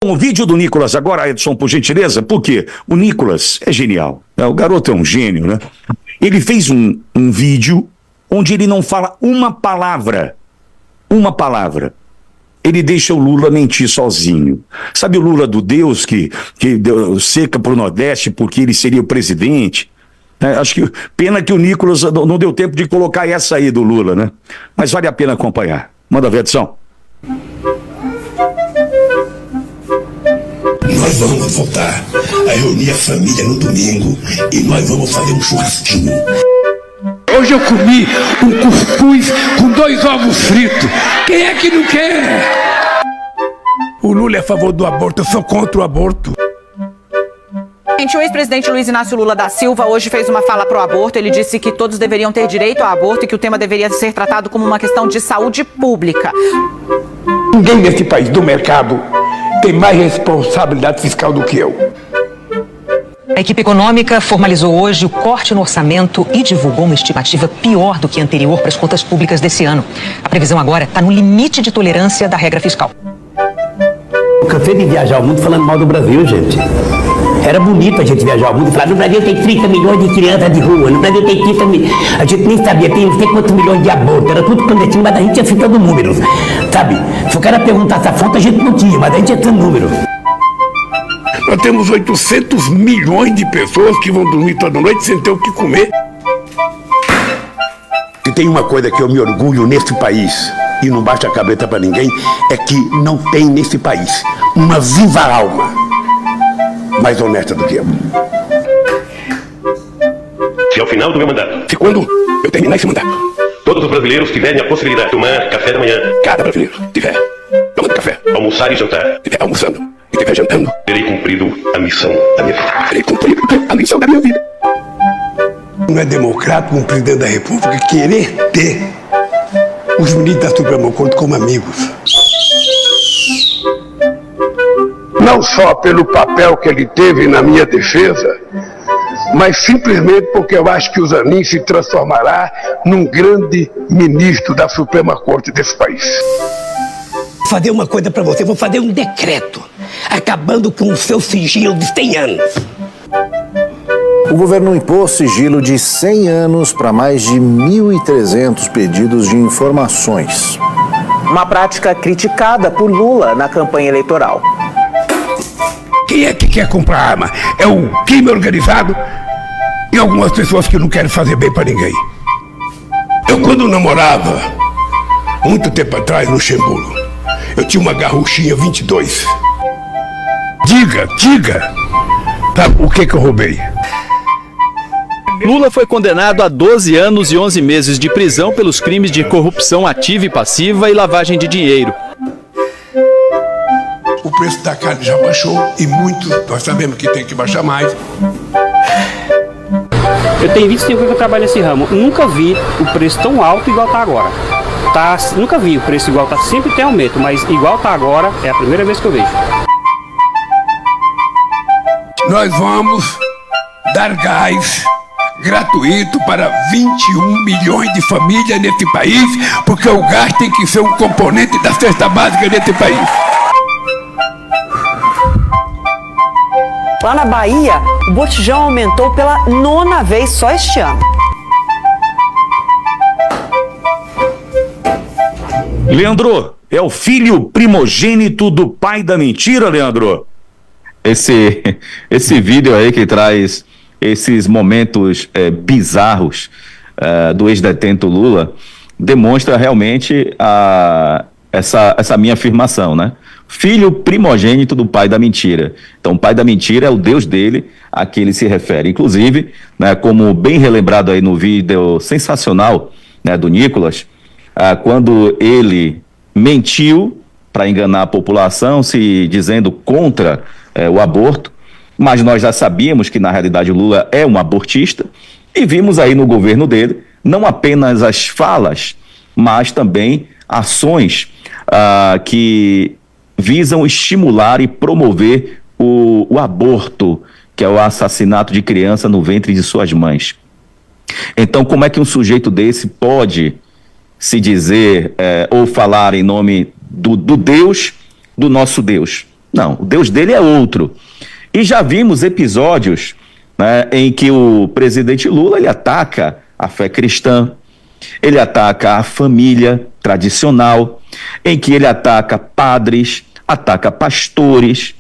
O vídeo do Nicolas agora, Edson, por gentileza, porque o Nicolas é genial, né? O garoto é um gênio, né? Ele fez um vídeo onde ele não fala uma palavra. Ele deixa o Lula mentir sozinho. Sabe o Lula do Deus que deu seca pro Nordeste porque ele seria o presidente? Acho que pena que o Nicolas não deu tempo de colocar essa aí do Lula, né? Mas vale a pena acompanhar. Manda ver, Edson. Nós vamos voltar a reunir a família no domingo e nós vamos fazer um churrasquinho. Hoje eu comi um cuscuz com 2 ovos fritos. Quem é que não quer? O Lula é a favor do aborto, eu sou contra o aborto. O ex-presidente Luiz Inácio Lula da Silva hoje fez uma fala pro aborto. Ele disse que todos deveriam ter direito ao aborto e que o tema deveria ser tratado como uma questão de saúde pública. Ninguém nesse país do mercado tem mais responsabilidade fiscal do que eu. A equipe econômica formalizou hoje o corte no orçamento e divulgou uma estimativa pior do que a anterior para as contas públicas desse ano. A previsão agora está no limite de tolerância da regra fiscal. Eu cansei de viajar o mundo falando mal do Brasil, gente. Era bonito a gente viajar o mundo e falar, no Brasil tem 30 milhões de crianças de rua, no Brasil tem 30 milhões. A gente nem sabia, tem não sei quantos milhões de abortos, era tudo clandestino, mas a gente ia citando números, sabe? Se o cara perguntasse a fonte, a gente não tinha, mas a gente ia citando números. Nós temos 800 milhões de pessoas que vão dormir toda noite sem ter o que comer. Se tem uma coisa que eu me orgulho nesse país, e não baixa a cabeça pra ninguém, é que não tem nesse país uma viva alma mais honesta do que eu. Se ao final do meu mandato, Se quando eu terminar esse mandato, todos os brasileiros tiverem a possibilidade de tomar café da manhã, cada brasileiro tiver tomando café, almoçar e jantar, tiver almoçando e tiver jantando, terei cumprido a missão da minha vida. terei cumprido a missão da minha vida. Não é democrático um presidente da República querer ter os ministros da Suprema Corte como amigos. Não só pelo papel que ele teve na minha defesa, mas simplesmente porque eu acho que o Zanin se transformará num grande ministro da Suprema Corte desse país. Vou fazer uma coisa pra você, vou fazer um decreto, acabando com o seu sigilo de 100 anos. O governo impôs sigilo de 100 anos para mais de 1.300 pedidos de informações. Uma prática criticada por Lula na campanha eleitoral. Quem é que quer comprar arma? É o crime organizado e algumas pessoas que não querem fazer bem pra ninguém. Eu, quando namorava, muito tempo atrás, no Luxemburgo, eu tinha uma garruchinha 22. Diga, sabe o que eu roubei? Lula foi condenado a 12 anos e 11 meses de prisão pelos crimes de corrupção ativa e passiva e lavagem de dinheiro. O preço da carne já baixou e muito, nós sabemos que tem que baixar mais. Eu tenho 25 anos que eu trabalho nesse ramo, nunca vi o preço tão alto igual está agora. Nunca vi o preço igual, sempre tem aumento, mas igual está agora é a primeira vez que eu vejo. Nós vamos dar gás gratuito para 21 milhões de famílias nesse país, porque o gás tem que ser um componente da cesta básica nesse país. Lá na Bahia, o botijão aumentou pela 9ª vez só este ano. Leandro, é o filho primogênito do pai da mentira, Leandro? Esse vídeo aí que traz esses momentos bizarros do ex-detento Lula demonstra realmente essa minha afirmação, né? Filho primogênito do pai da mentira. Então, o pai da mentira é o Deus dele a que ele se refere. Inclusive, né, como bem relembrado aí no vídeo sensacional, né, do Nicolas, quando ele mentiu para enganar a população, se dizendo contra o aborto, mas nós já sabíamos que na realidade o Lula é um abortista, e vimos aí no governo dele não apenas as falas, mas também ações que visam estimular e promover o aborto, que é o assassinato de criança no ventre de suas mães. Então, como é que um sujeito desse pode se dizer ou falar em nome do Deus, do nosso Deus? Não, o Deus dele é outro. E já vimos episódios, né, em que o presidente Lula ele ataca a fé cristã, ele ataca a família tradicional, em que ele ataca padres, ataca pastores,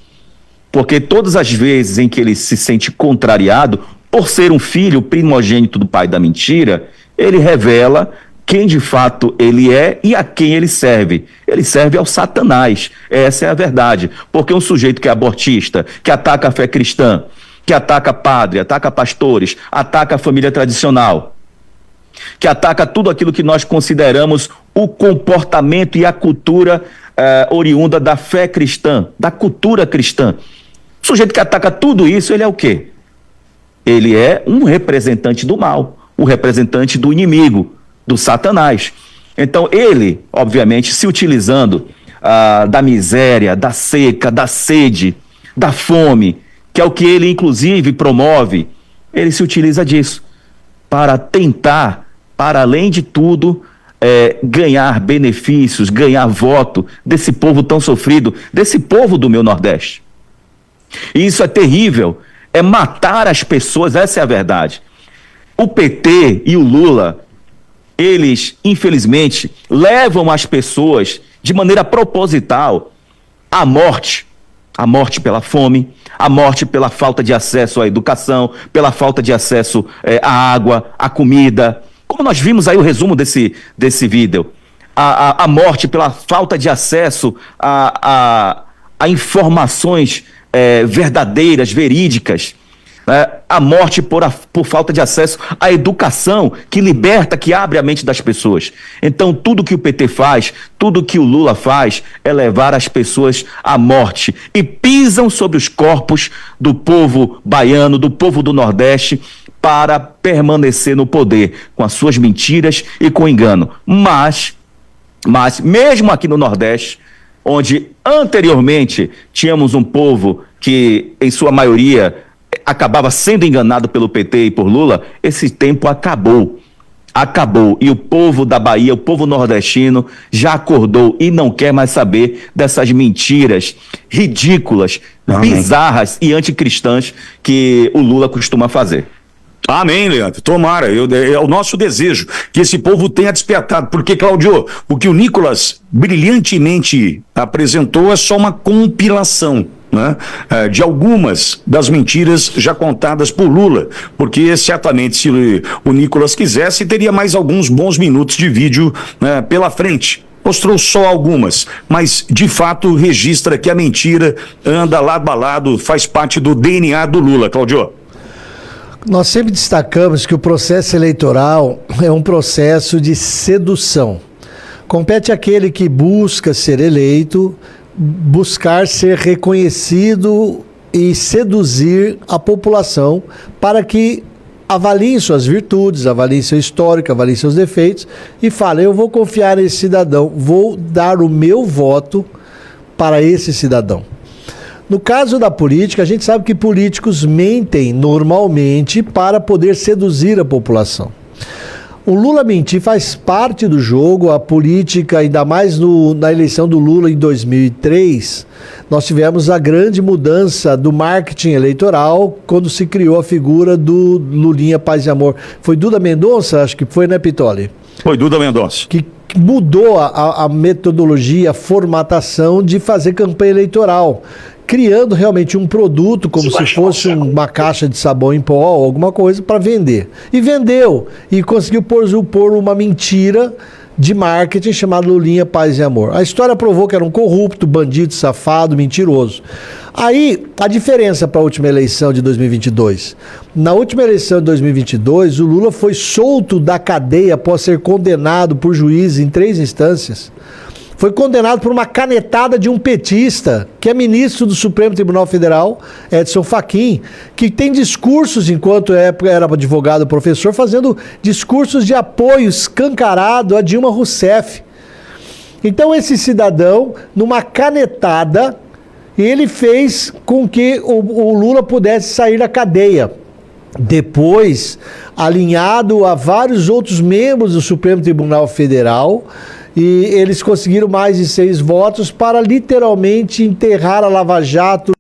porque todas as vezes em que ele se sente contrariado, por ser um filho primogênito do pai da mentira, ele revela quem de fato ele é e a quem ele serve. Ele serve ao Satanás, essa é a verdade, porque um sujeito que é abortista, que ataca a fé cristã, que ataca padre, ataca pastores, ataca a família tradicional, que ataca tudo aquilo que nós consideramos o comportamento e a cultura oriunda da fé cristã, da cultura cristã. O sujeito que ataca tudo isso, ele é o quê? Ele é um representante do mal, o representante do inimigo, do Satanás. Então ele, obviamente, se utilizando da miséria, da seca, da sede, da fome, que é o que ele inclusive promove, ele se utiliza disso para tentar, para além de tudo, ganhar benefícios, ganhar voto desse povo tão sofrido, desse povo do meu Nordeste. E isso é terrível, é matar as pessoas, essa é a verdade. O PT e o Lula, eles, infelizmente, levam as pessoas de maneira proposital à morte pela fome, à morte pela falta de acesso à educação, pela falta de acesso à água, à comida. Como nós vimos aí o resumo desse vídeo, a morte pela falta de acesso a informações verdadeiras, verídicas, né? A morte por falta de acesso à educação que liberta, que abre a mente das pessoas. Então tudo que o PT faz, tudo que o Lula faz é levar as pessoas à morte e pisam sobre os corpos do povo baiano, do povo do Nordeste, para permanecer no poder com as suas mentiras e com engano. Mas mesmo aqui no Nordeste, onde anteriormente tínhamos um povo que, em sua maioria, acabava sendo enganado pelo PT e por Lula, esse tempo acabou. Acabou. E o povo da Bahia, o povo nordestino, já acordou e não quer mais saber dessas mentiras ridículas, bizarras e anticristãs que o Lula costuma fazer. Amém, Leandro. Tomara. É o nosso desejo que esse povo tenha despertado. Porque, Cláudio, o que o Nicolas brilhantemente apresentou é só uma compilação, né, de algumas das mentiras já contadas por Lula. Porque, certamente, se o Nicolas quisesse, teria mais alguns bons minutos de vídeo, né, pela frente. Mostrou só algumas, mas de fato registra que a mentira anda lado a lado, faz parte do DNA do Lula, Cláudio. Nós sempre destacamos que o processo eleitoral é um processo de sedução. Compete àquele que busca ser eleito, buscar ser reconhecido e seduzir a população para que avaliem suas virtudes, avaliem seu histórico, avaliem seus defeitos e falem: eu vou confiar nesse cidadão, vou dar o meu voto para esse cidadão. No caso da política, a gente sabe que políticos mentem normalmente para poder seduzir a população. O Lula mentir faz parte do jogo. A política, ainda mais na eleição do Lula em 2003, nós tivemos a grande mudança do marketing eleitoral quando se criou a figura do Lulinha Paz e Amor. Foi Duda Mendonça, acho que foi, né, Pitoli? Foi Duda Mendonça. Que mudou a metodologia, a formatação de fazer campanha eleitoral, criando realmente um produto como se fosse uma caixa de sabão em pó, alguma coisa para vender. E vendeu, e conseguiu pôr uma mentira de marketing chamada Lulinha Paz e Amor. A história provou que era um corrupto, bandido, safado, mentiroso. Aí, a diferença para a última eleição de 2022. Na última eleição de 2022, o Lula foi solto da cadeia após ser condenado por juízes em 3 instâncias. Foi condenado por uma canetada de um petista, que é ministro do Supremo Tribunal Federal, Edson Fachin, que tem discursos, enquanto era advogado professor, fazendo discursos de apoio escancarado a Dilma Rousseff. Então esse cidadão, numa canetada, ele fez com que o Lula pudesse sair da cadeia. depois alinhado a vários outros membros do Supremo Tribunal Federal, e eles conseguiram mais de 6 votos para literalmente enterrar a Lava Jato